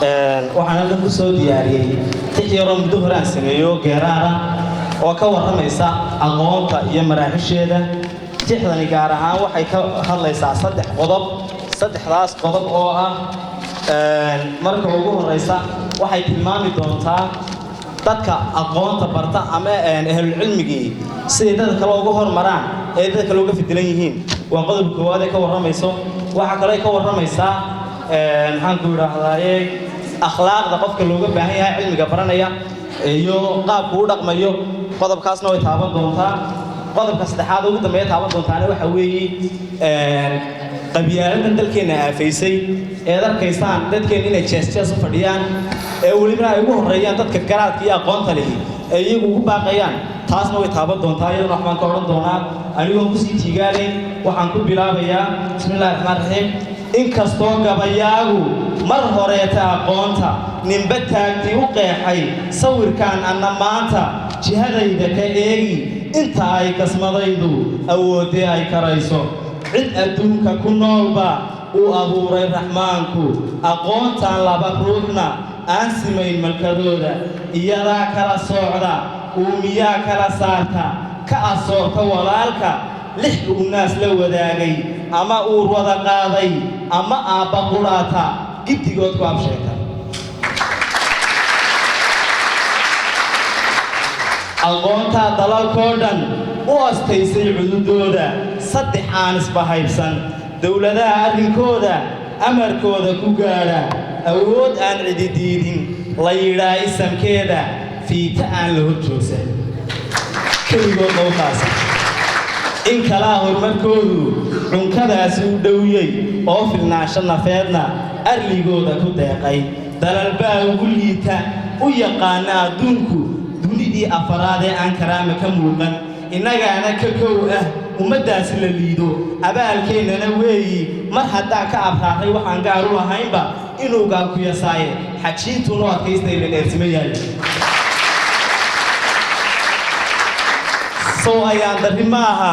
waxaan ku soo diyaariyay tixyaro muddo hore aan sameeyo geeraara oo ka waramaysa aqoonta iyo maraaxisheeda tixdani gaar ahaan waxay ka hadlaysaa saddex qodob saddexdaas qodob oo ah marka ugu horeysa waxay tilmaami doontaa dadka aqoonta barta ama ahlul cilmigii sidii dadka kale ugu hormaraan ee dadka kale uga fidilan yihiin waa qodobka koowaad ee ka waramayso waxa kale ay ka waramaysaa maxaan ku yiraahdaa akhlaaqda qofka looga baahan yahay cilmiga baranaya iyo qaabku u dhaqmayo qodobkaasna way taaban doontaa qodobka saddexaad ugu dambeeya taaban doontaana waxa weeye qabyaaladda dalkeena aafaysay ee darkaysaan dadkeena inay jees u fadhiyaan ee weliba ay ugu horeeyaan dadka garaadka iyo aqoonta leh ee iyagu ugu baaqayaan taasna way taaban doontaa iyadana waxbaan ka odhan doonaa anigoo ku sii tiigaalay waxaan ku bilaabayaa bismillaahi raxmaani raxiim inkastoo gabayaagu mar horeeta aqoonta ninba taagtii u qeexay sawirkan anna maanta jihadayda ka eegi inta ay kasmadaydu awoodee ay karayso cid adduunka ku noolba uu abuuray raxmaanku aqoontan laba ruuxna aan simayn malkadooda iyadaa kala socda uumiyaa kala saarta ka asoorta walaalka lix uu naas la wadaagay ama uur wada qaaday ama aabba qudhaata giddigood ku absheegta aqoontaa dalalkoo dhan u astaysay cududooda saddex aan isbahaybsan dowladaha arrinkooda amarkooda ku gaadha awood aan cididiidin la yidhaa isamkeeda fiita aan la hor joogsan keligood mawqaasa in kalaa horumarkoodu cunkadaasi u dhowiyey oo filnaansho nafeedna arligooda ku deeqay dalalbaa ugu liita u yaqaana adduunku dunidii afaraad ee aan karaama ka muuqan innagaana ka kow ah ummaddaasi la liido abaalkeennana weeyi mar haddaa ka abraaqay waxaan gaar u lahaynba inuu gaalku yasaaye xajiintunu adkaystay la dheersima yahay sow ayaan darri ma aha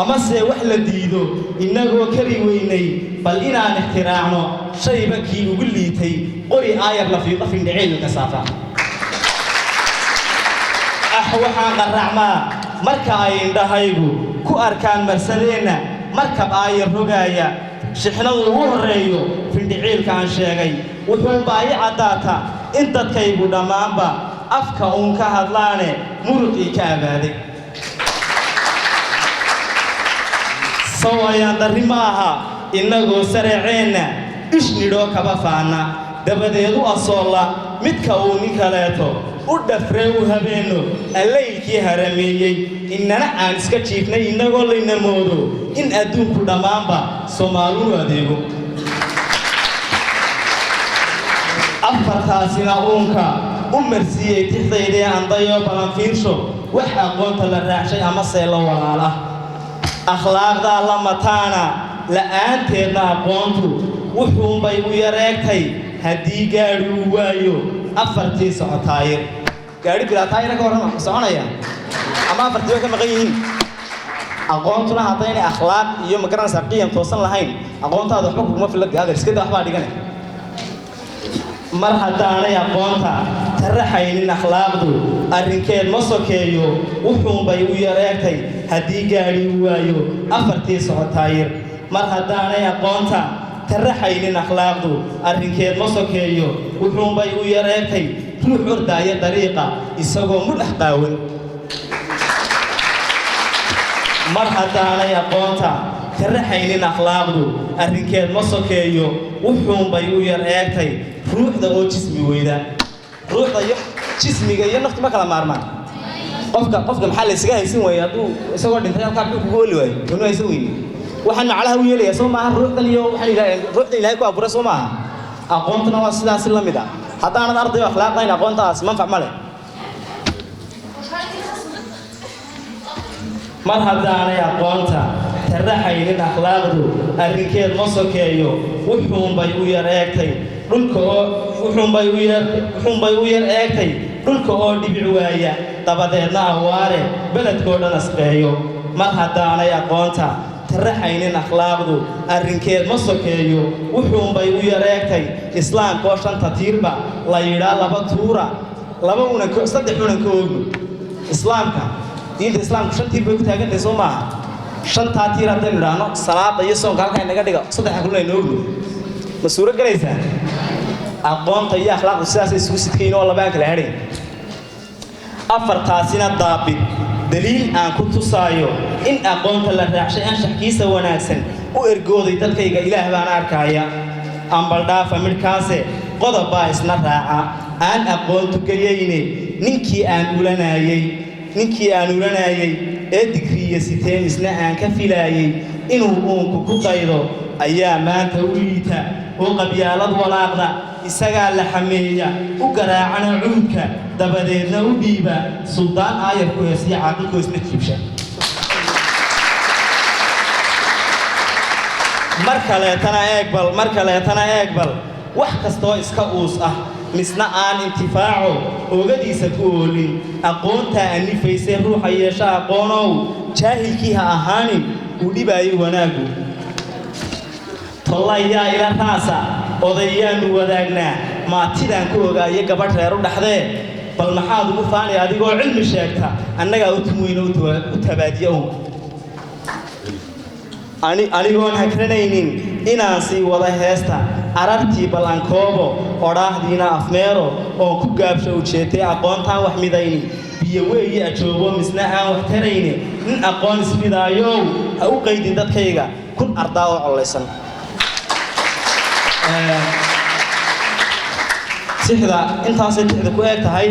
amase wax la diido innagoo kari weynay bal inaan ixtiraacno shayba kii ugu liitay qori aayar la fiiqo findhiceelka saafa waxaan qarracmaa marka ay indhahaygu ku arkaan marsadeenna markab aayar rogaaya shixnadu ugu horreeyo findhiciilka aan sheegay wuxuunba ay caddaata in dadkaygu dhammaanba afka uun ka hadlaane muruqii ka abaaday sow ayaan darri ma aha innagoo sareeceenna ishnidhoo kaba faana dabadeed u asoolla midka uu nin kaleeto u dhafree u habeenno allaylkii harameeyey innana aan iska jiifnay innagoo layna moodo in adduunku dhammaanba soomaalunu adeego afartaasina uunka u marsiiyey tixdaydee andayoo balanfiirsho wax aqoonta la raacshay amase la walaala akhlaaqdaa la mataana la'aanteedna aqoontu wuxuunbay u yareegtay haddii gaadhi uu waayo afartii socotaayir gaadhi bilaataayira ka warrama soconaya ama afartii way ka maqan yihiin aqoontuna haddaynay akhlaaq iyo magaranaysaa qiyam toosan lahayn aqoontaada waxba kuguma filad adeer iska daa waxbaa dhigane mar haddaanay aqoonta taraxaynin akhlaaqdu arrinkeed ma sokeeyo wuxuunbay u yareegtay haddii gaadhi uu waayo afartii socotaayir mar haddaanay aqoonta taraxaynin akhlaaqdu arrinkeed ma sokeeyo wuxuunbay u yareegtay ruux ordaaya dariiqa isagoo mudhax qaawan mar haddaanay aqoonta taraxaynin akhlaaqdu arrinkeed ma sokeeyo wuxuunbay u yareegtay ruuxda oo jismi weyda ruuxda iyo jismiga iyo naftu ma kala maarmaan qofka maxaa la isaga haysan waaye hadduu isagoo dhintay halkaa dhulku ku oli waayo inuu haysan weyni waxaan macalaha u yeelaya soo maaha ruuxdan iyo ruuxda ilaahay ku abuuray soo maaha aqoontuna waa sidaasi la mid ah haddaanad ardayo akhlaaqayn aqoontaas manfac ma leh mar haddaanay aqoonta taraxaynin akhlaaqdu arrinkeed ma sokeeyo wuxuunbay u yar eegtay wuxuunbay u yar eegtay dhulka oo dhibic waaya dabadeedna awaare beledkoo dhan asqeeyo mar haddaanay aqoonta taraxaynin akhlaaqdu arrinkeed ma sokeeyo wuxuunbay u yareegtay islaamka oo shanta tiirba la yidhaa laba tuura saddex unan ka oogno islaamka diinta islaamku shan tiir bay ku taagantahay soo maaha shantaa tiir haddaynu idhaahno salaada iyo soonka halkaa inaga dhiga saddexa kulun aynu oogno ma suuro galaysaa aqoonta iyo akhlaaqdu sidaasay isugu sidkayn oo labaan kala hadhayn afartaasina daabid daliil aan ku tusaayo in aqoonta la raacshay anshaxkiisa wanaagsan u ergooday dadkayga ilaah baan arkaya ambaldhaafa midhkaase qodob baa isna raaca aan aqoontu gayayne ninkii aan ulanayay ee digriya siteen isna aan ka filaayay inuu uunku ku daydo ayaa maanta u liita oo qabyaalad walaaqda isagaa la xameeya u garaacana cuudka dabadeedna u dhiiba suldaan aayarku heesiya caaqilkoo isna jiibsha mar kaleetana eegbal wax kastoo iska uus ah misna aan intifaaco oogadiisa ku oolin aqoontaa anifaysay ruuxa yeesha aqoonow jaahilkii ha ahaanin uu dhibaayo wanaagu tollayaa ila raasa odayaanu wadaagnaa maatidaan ku ogaayo gabadh reer u dhaxdee bal maxaad ugu faanay adigoo cilmi sheegta annagaa u tumweyno u tabaadiya anigoon hagranaynin inaan sii wada heesta arartii ballankoobo odhaahdiina afmeero oon ku gaabsho ujeetay aqoontaan wax midayni biyo weeyi ajoobo misna aan wax tarayni nin aqoon ismidaayow ha u qaydin dadkayga kun ardaa oo collaysan intaasay tixda ku eeg tahay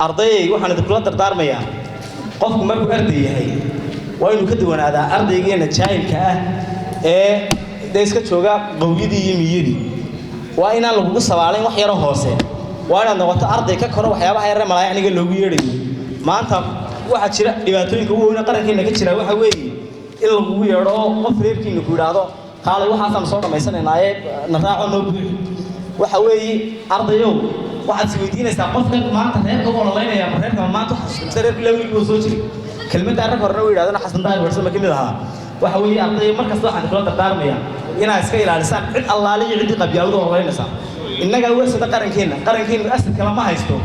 ardayay waxaan idinkula dardaarmayaa qofku markuu arday yahay waa inuu ka duwanaadaa ardaygeena jaahilka ah ee iska jooga qawiyadii iyo miyadii waa inaan lagugu sabaalayn wax yaro hoose waa inaad noqoto arday ka koro waxyaabaha yarre malaayacniga loogu yeedhayo maanta waxaa jira dhibaatooyinka ugu weyna qarankeena ka jira waxa weeye in lagugu yeedho oo qof reerkiina ku yidhaahdo kaalay waxaasaan soo dhammaysanaynaayee na raaco noo buuxi waxa weeye ardayow waxaad is weydiinaysaa qofkan maanta reerka u ololaynaya ma reerka maanta reerka lawigii oo soo jiri kelmadda rag horena u yidhahdana xasan daahir warsame ka mid ahaa waxa weeye ardayo mar kasta waxaan kula dardaarmayaa inaad iska ilaalisaan cid allaale iyo ciddii qabyaaladu ololaynaysaa innagaa u asida qarankeennu asid kale ma haysto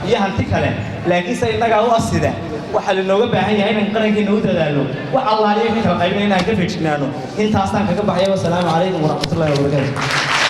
iyo hanti kale laakiinse innagaa u asida waxaa lanooga baahan yahay inaan qarankeenna u dadaalo wax allaaliyo ka kala qaybina inaan ka feejignaano intaasaan kaga baxaya wasalaamu calaykum waraxmatullahi wabarakaatu